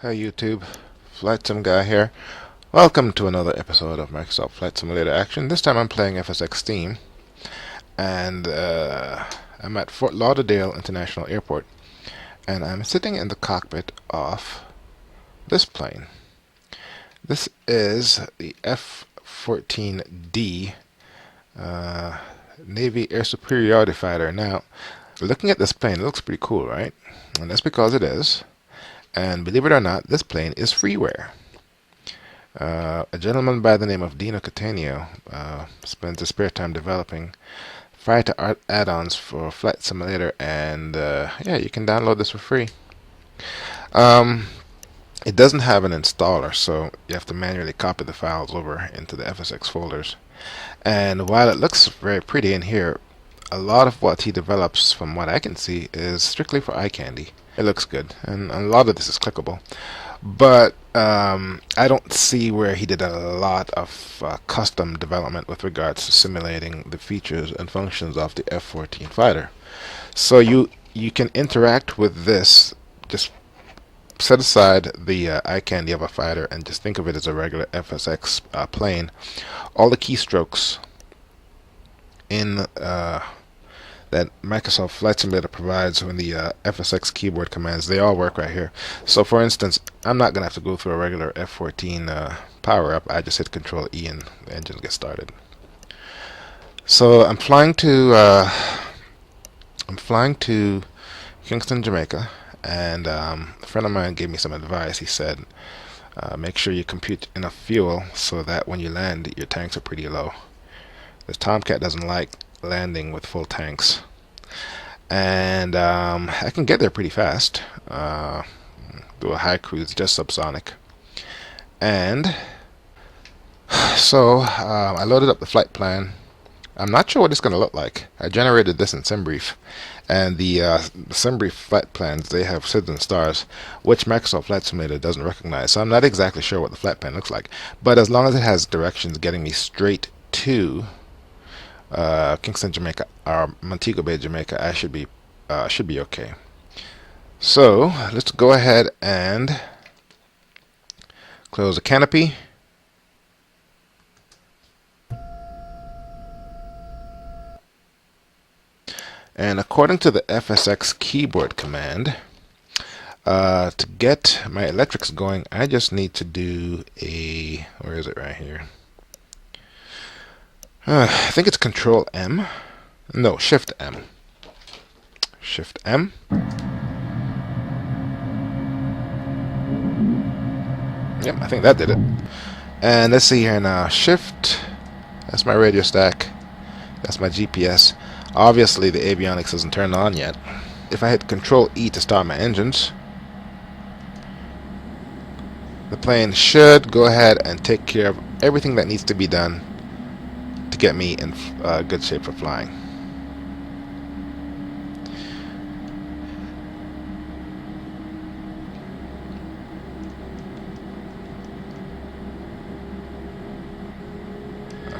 Hey YouTube, FlightSimGuy here. Welcome to another episode of Microsoft Flight Simulator Action. This time I'm playing FSX Steam, and I'm at Fort Lauderdale International Airport, and I'm sitting in the cockpit of this plane. This is the F-14D Navy Air Superiority Fighter. Now, looking at this plane, it looks pretty cool, right? And that's because it is. And believe it or not, this plane is freeware. A gentleman by the name of Dino Cataneo spends his spare time developing fighter add-ons for Flight Simulator, and yeah, you can download this for free. It doesn't have an installer, so you have to manually copy the files over into the FSX folders. And while it looks very pretty in here, a lot of what he develops, from what I can see, is strictly for eye candy. It looks good, and a lot of this is clickable, but I don't see where he did a lot of custom development with regards to simulating the features and functions of the F-14 fighter. So you can interact with this. Just set aside the eye candy of a fighter and just think of it as a regular FSX plane. All the keystrokes in that Microsoft Flight Simulator provides in the FSX keyboard commands, they all work right here. So for instance, I'm not going to have to go through a regular F-14 power-up. I just hit Control E and the engine gets started. So I'm flying to Kingston, Jamaica, and a friend of mine gave me some advice. He said, make sure you compute enough fuel so that when you land, your tanks are pretty low. The Tomcat doesn't like landing with full tanks, and I can get there pretty fast. Do a high cruise, just subsonic, and so I loaded up the flight plan. I'm not sure what it's going to look like. I generated this in SimBrief, and the SimBrief flight plans, they have SIDS and stars, which Microsoft Flight Simulator doesn't recognize. So I'm not exactly sure what the flight plan looks like, but as long as it has directions getting me straight to Kingston, Jamaica, or Montego Bay, Jamaica, I should be okay. So let's go ahead and close the canopy. And according to the FSX keyboard command, to get my electrics going, I just need to do a, where is it, right here? I think it's Control M. No, Shift M. Shift M. Yep, I think that did it. And let's see here now. Shift. That's my radio stack. That's my GPS. Obviously, the avionics isn't turned on yet. If I hit Control E to start my engines, the plane should go ahead and take care of everything that needs to be done to get me in good shape for flying.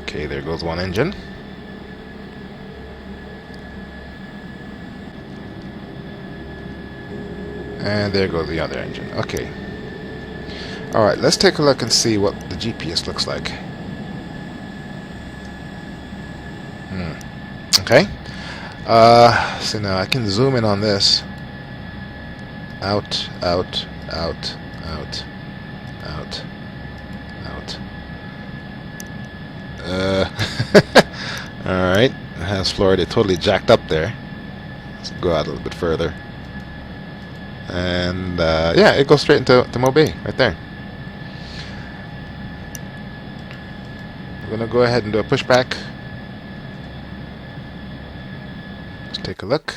Okay, there goes one engine. And there goes the other engine. Okay. Alright, let's take a look and see what the GPS looks like. Okay. So now I can zoom in on this. Out, out, out, out, out, out. Alright. It has Florida totally jacked up there. Let's go out a little bit further. And yeah, it goes straight into Montego right there. I'm going to go ahead and do a pushback. Take a look.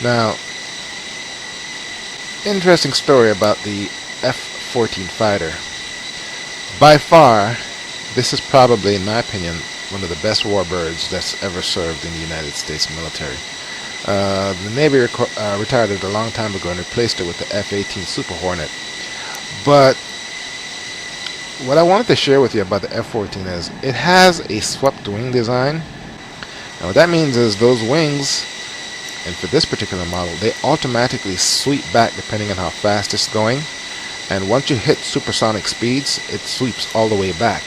Now, interesting story about the F-14 fighter. By far, this is probably, in my opinion, one of the best warbirds that's ever served in the United States military. The Navy retired it a long time ago and replaced it with the F-18 Super Hornet. But what I wanted to share with you about the F-14 is it has a swept wing design. And what that means is those wings, and for this particular model, they automatically sweep back depending on how fast it's going. And once you hit supersonic speeds, it sweeps all the way back.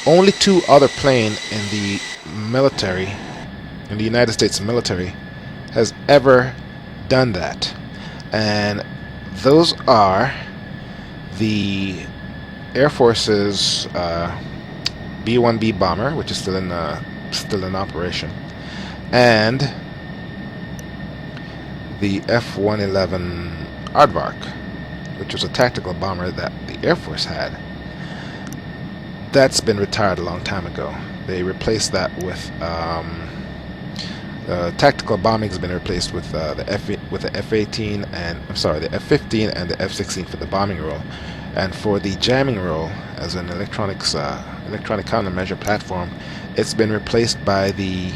Only two other planes in the military, in the United States military, has ever done that. And those are the Air Force's B-1B bomber, which is still in operation, and the F-111 Aardvark, which was a tactical bomber that the Air Force had. That's been retired a long time ago. They replaced that with tactical bombing has been replaced with the F-18 and the F-15 and the F-16 for the bombing role, and for the jamming role as an electronic countermeasure platform, it's been replaced by the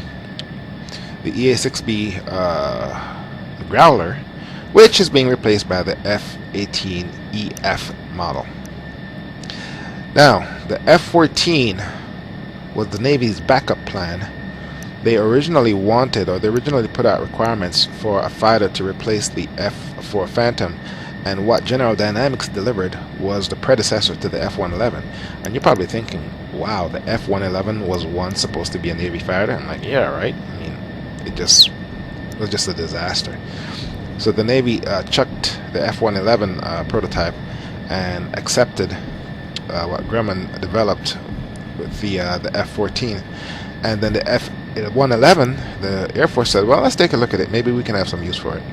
EA-6B Growler, which is being replaced by the F-18EF model. Now, the F-14 was the Navy's backup plan. They originally put out requirements for a fighter to replace the F-4 Phantom, and what General Dynamics delivered was the predecessor to the F-111. And you're probably thinking, wow, the F-111 was once supposed to be a Navy fighter? I'm like, yeah, right? I mean, it was just a disaster. So the Navy chucked the F-111 prototype and accepted what Grumman developed with the F-14. And then the F-111, the Air Force said, well, let's take a look at it. Maybe we can have some use for it.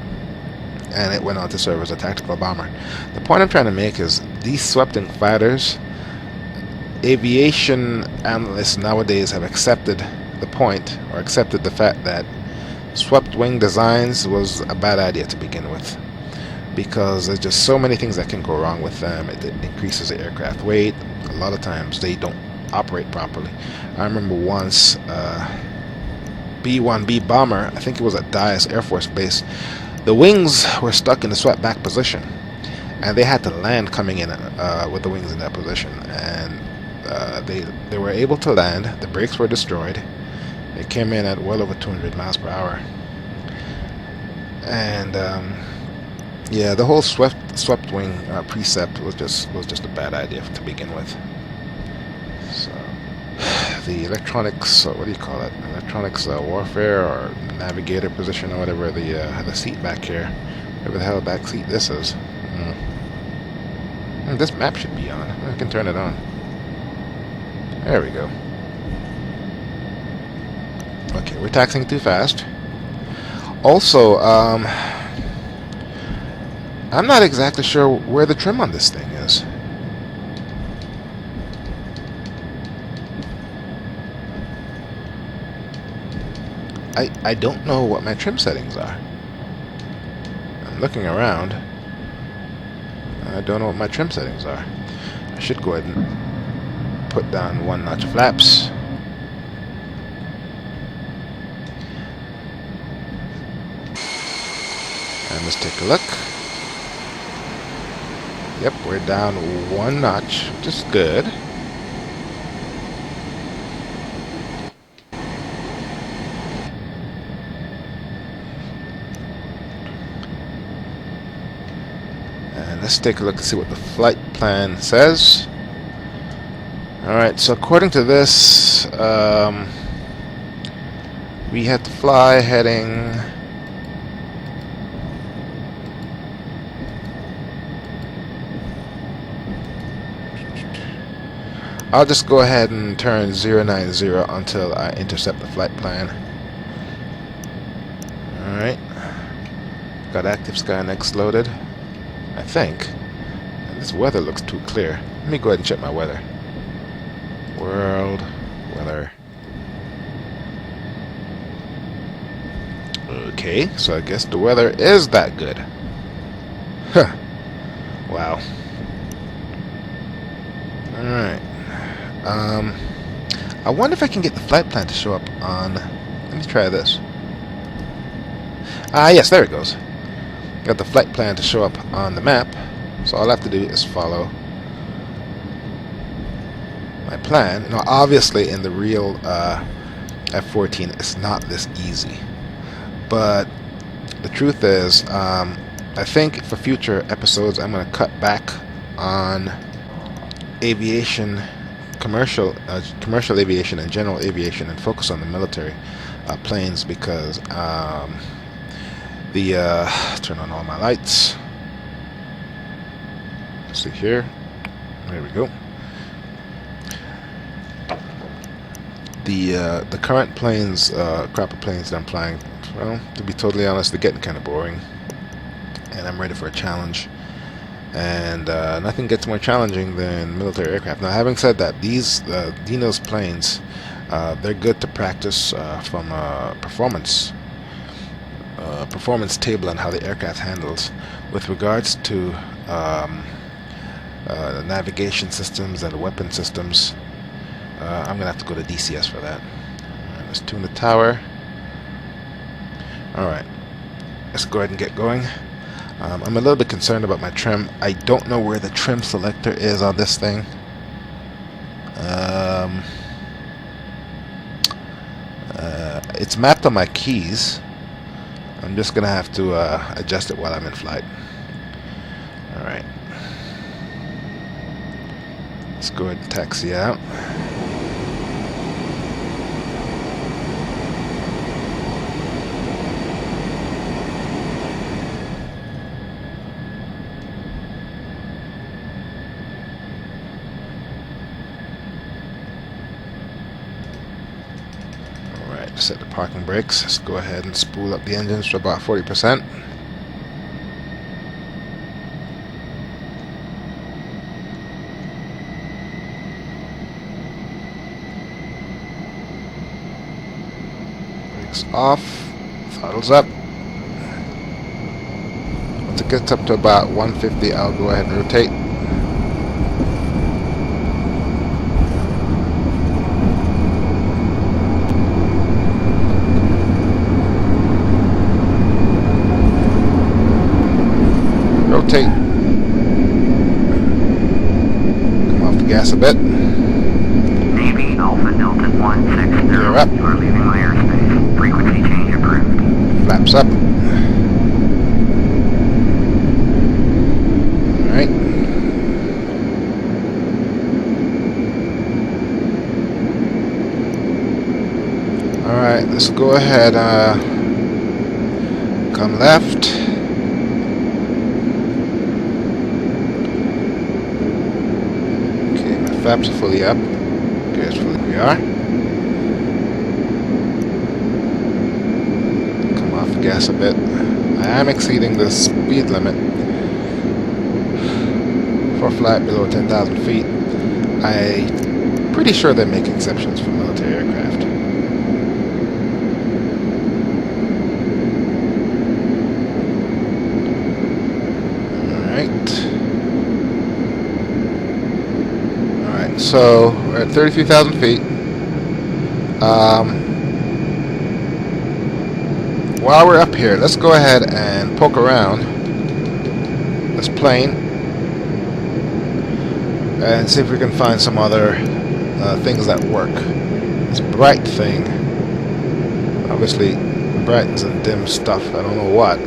And it went on to serve as a tactical bomber. The point I'm trying to make is these swept-wing fighters, aviation analysts nowadays have accepted the point, or accepted the fact that swept-wing designs was a bad idea to begin with, because there's just so many things that can go wrong with them. It increases the aircraft weight. A lot of times they don't operate properly. I remember once B-1B bomber, I think it was at Dyess Air Force Base, the wings were stuck in the swept back position, and they had to land coming in with the wings in that position, and they were able to land. The brakes were destroyed. They came in at well over 200 miles per hour, and yeah, the whole swept wing precept was just a bad idea to begin with. So the electronics, what do you call it? Electronics warfare or navigator position or whatever, the seat back here, whatever the hell back seat this is. This map should be on. I can turn it on. There we go. Okay, we're taxiing too fast. Also, I'm not exactly sure where the trim on this thing is. I don't know what my trim settings are. I'm looking around. I don't know what my trim settings are. I should go ahead and put down one notch of flaps. And let's take a look. Yep, we're down one notch, which is good. And let's take a look and see what the flight plan says. Alright, so according to this, we had to fly heading... I'll just go ahead and turn 090 until I intercept the flight plan. Alright. Got active Skynex loaded, I think. And this weather looks too clear. Let me go ahead and check my weather. World weather. Okay, so I guess the weather is that good. Huh. Wow. Alright. I wonder if I can get the flight plan to show up on... Let me try this. Yes, there it goes. Got the flight plan to show up on the map. So all I have to do is follow my plan. Now, obviously, in the real F-14, it's not this easy. But the truth is, I think for future episodes, I'm going to cut back on aviation, commercial aviation and general aviation, and focus on the military planes, because turn on all my lights. Let's see here. There we go. The current planes, crop of planes that I'm flying, well, to be totally honest, they're getting kind of boring, and I'm ready for a challenge. And nothing gets more challenging than military aircraft. Now, having said that, these Dino's planes, they're good to practice from a performance table on how the aircraft handles with regards to the navigation systems and the weapon systems. I'm gonna have to go to DCS for that. Right, let's tune the tower. Alright, let's go ahead and get going. I'm a little bit concerned about my trim. I don't know where the trim selector is on this thing. It's mapped on my keys. I'm just gonna have to adjust it while I'm in flight. Alright, let's go ahead and taxi out. Set the parking brakes. Let's go ahead and spool up the engines to about 40%. Brakes off. Throttles up. Once it gets up to about 150, I'll go ahead and rotate. Rotate. Come off the gas a bit. Navy Alpha Delta 160. You're up. You are leaving my airspace. Frequency change approved. Flaps up. Alright. Alright, let's go ahead. Come left. Flaps are fully up. Gracefully we are. Come off the gas a bit. I am exceeding the speed limit for flight below 10,000 feet. I'm pretty sure they make exceptions for military aircraft. So we're at 33,000 feet. While we're up here, let's go ahead and poke around this plane and see if we can find some other things that work. This bright thing obviously brightens and dims stuff. I don't know what.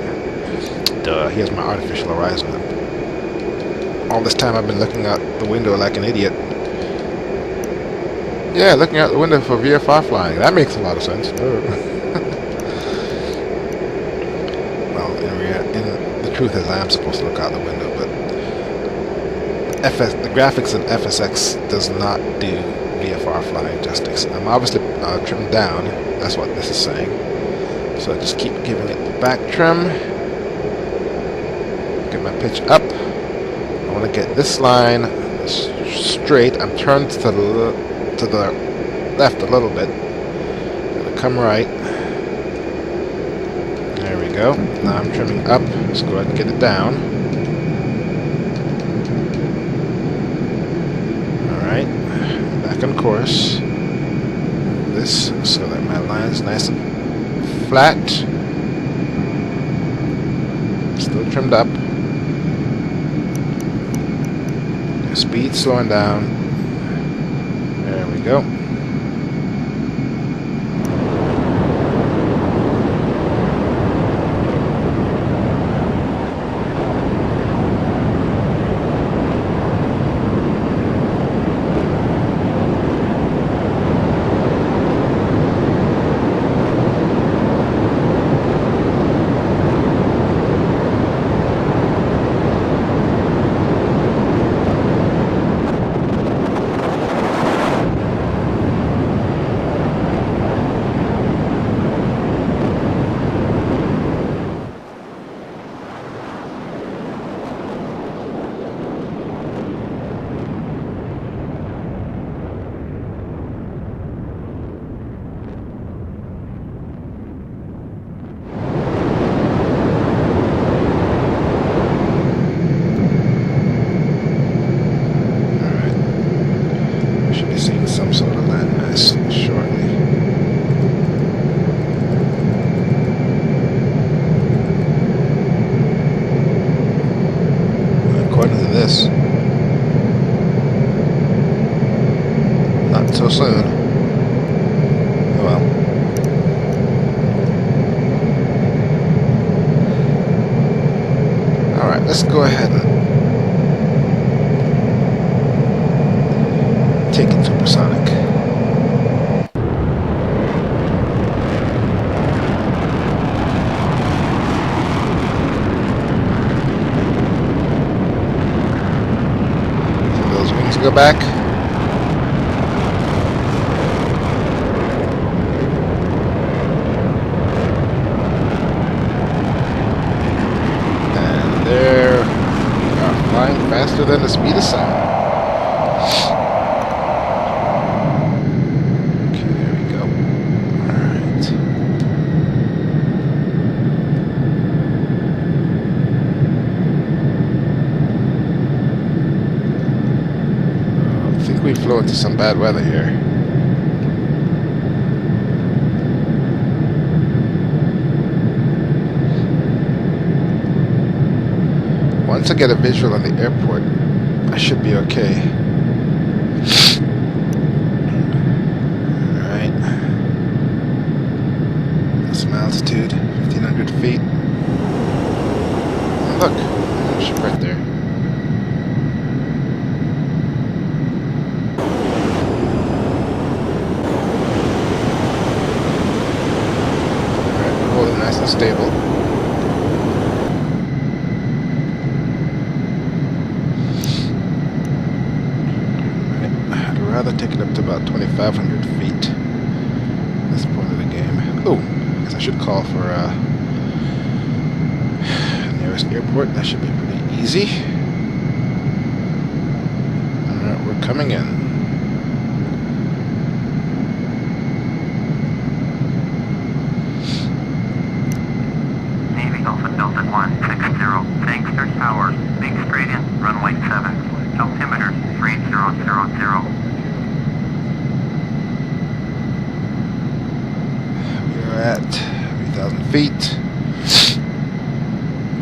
Duh, here's my artificial horizon. All this time I've been looking out the window like an idiot. Yeah, looking out the window for VFR flying. That makes a lot of sense. Well, the truth is I am supposed to look out the window, but the graphics in FSX does not do VFR flying justice. I'm obviously trimmed down. That's what this is saying. So I just keep giving it the back trim. Get my pitch up. I want to get this line straight. I'm turned to the left a little bit. Gonna come right. There we go. Now I'm trimming up. Let's go ahead and get it down. Alright. Back on course. This so that my line's nice and flat. Still trimmed up. Speed slowing down. There we go. Some sort of landmass shortly. According to this, not so soon. Oh well. Alright, let's go ahead and take it supersonic. So those wings go back. And they're flying faster than the speed of sound. We flew into some bad weather here. Once I get a visual on the airport, I should be okay. Alright. Some altitude, 1,500 feet. Oh, look, there's a ship right there. Nice and stable. I'd rather take it up to about 2,500 feet at this point of the game. Oh, I guess I should call for nearest airport. That should be pretty easy. Alright, we're coming in. Delta 160, thanks for towers, make straight in, runway 7, altimeter 3000. We're at 3,000 feet. A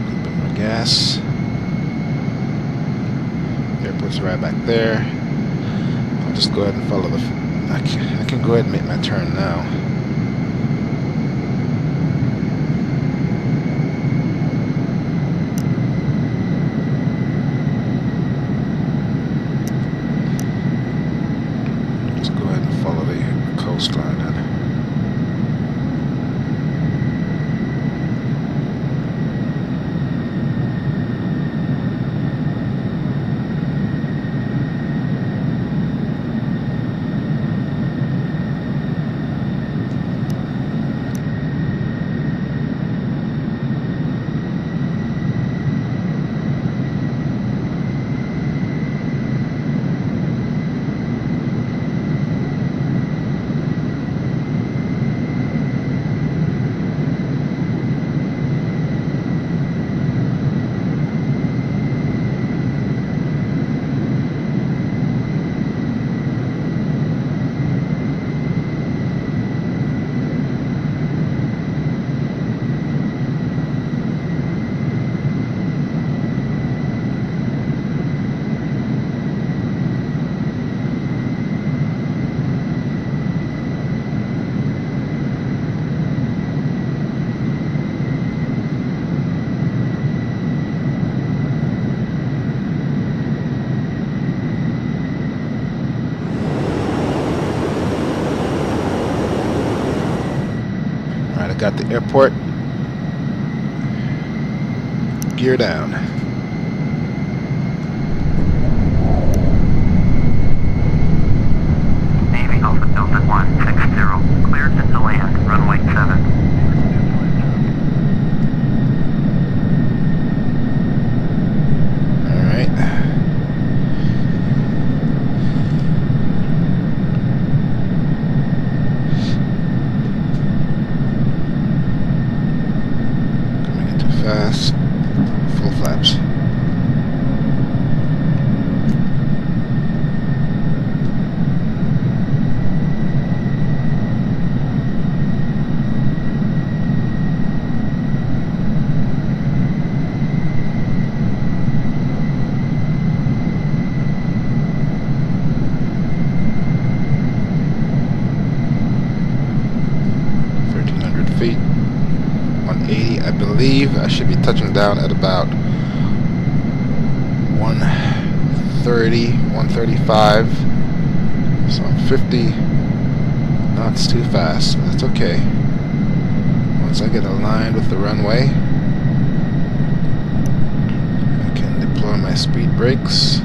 little bit more gas. The airport's right back there. I'll just go ahead and follow the... I can go ahead and make my turn now. Coastline then. got the airport. Gear down. Navy Alpha Delta 160, cleared to land, runway 7. Fast, full flaps. Feet. 180, I believe. I should be touching down at about 130, 135. So I'm 50 knots too fast. That's okay. Once I get aligned with the runway, I can deploy my speed brakes.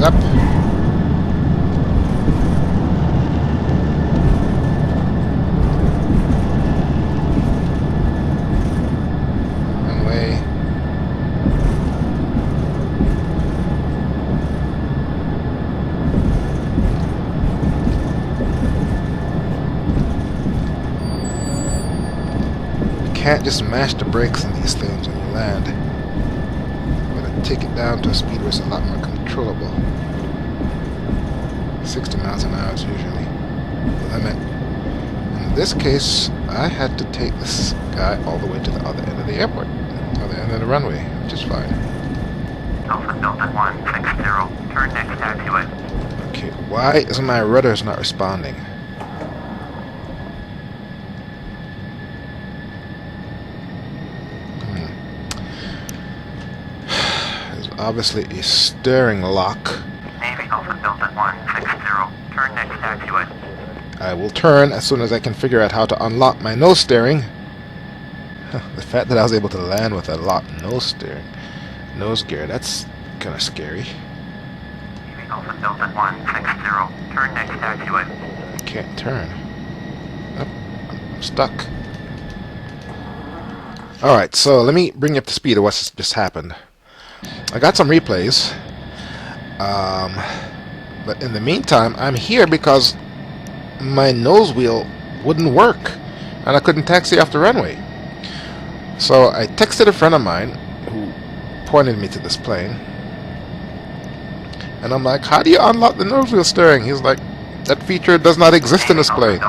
Up. Runway. You can't just mash the brakes in these things when you land. You gotta take it down to a speed where it's a lot more controllable. 60 miles an hour is usually the limit. In this case, I had to take this guy all the way to the other end of the airport, other end of the runway, which is fine. Alpha Delta 160, turn next taxiway. Okay, why is my rudders not responding? There's obviously a steering lock. Navy Alpha Delta 160, turn next taxiway. I will turn as soon as I can figure out how to unlock my nose steering. The fact that I was able to land with a locked nose gear, that's kind of scary. Navy Alpha Delta 160, turn next taxiway. I can't turn. Oh, I'm stuck. Alright, so let me bring you up to speed of what's just happened. I got some replays. But in the meantime, I'm here because my nose wheel wouldn't work and I couldn't taxi off the runway. So I texted a friend of mine who pointed me to this plane, and I'm like, how do you unlock the nose wheel steering? He's like, that feature does not exist in this plane.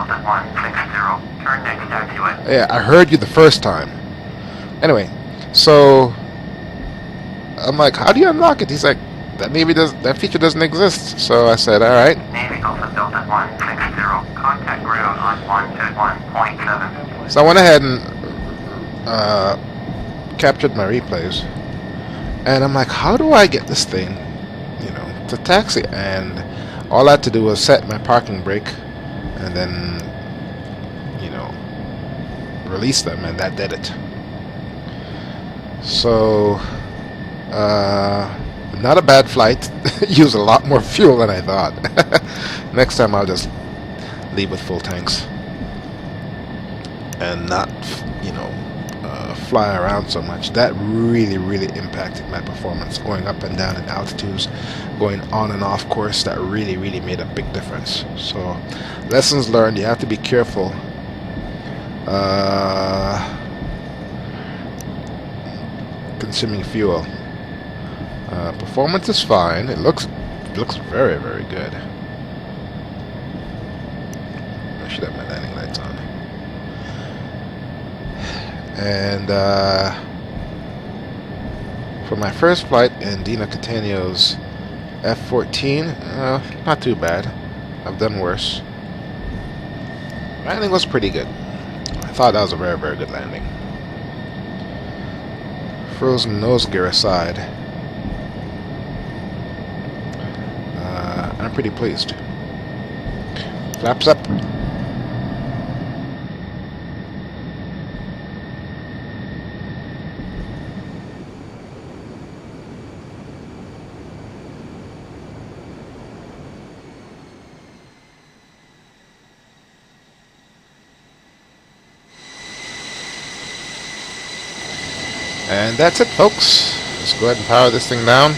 Yeah, I heard you the first time. Anyway, so I'm like, how do you unlock it? He's like, that feature doesn't exist. So I said, all right. Contact ground on 121.7. So I went ahead and captured my replays, and I'm like, how do I get this thing, to taxi? And all I had to do was set my parking brake, and then, release them, and that did it. So, not a bad flight. Used a lot more fuel than I thought. Next time I'll just leave with full tanks and not, fly around so much. That really impacted my performance, going up and down in altitudes, going on and off course. That really made a big difference. So lessons learned, you have to be careful. Consuming fuel. Performance is fine. It looks very good. I should have my landing lights on. And for my first flight in Dino Cataneo's F-14, not too bad. I've done worse. Landing was pretty good. I thought that was a very good landing. Frozen nose gear aside, I'm pretty pleased. Flaps up. And that's it, folks. Let's go ahead and power this thing down.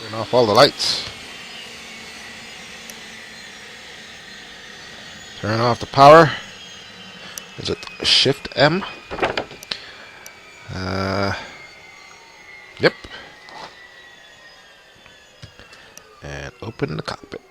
Turn off all the lights. Turn off the power. Is it Shift M? Yep. And open the cockpit.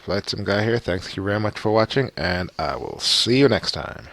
FlightSimGuy here. Thanks you very much for watching, and I will see you next time.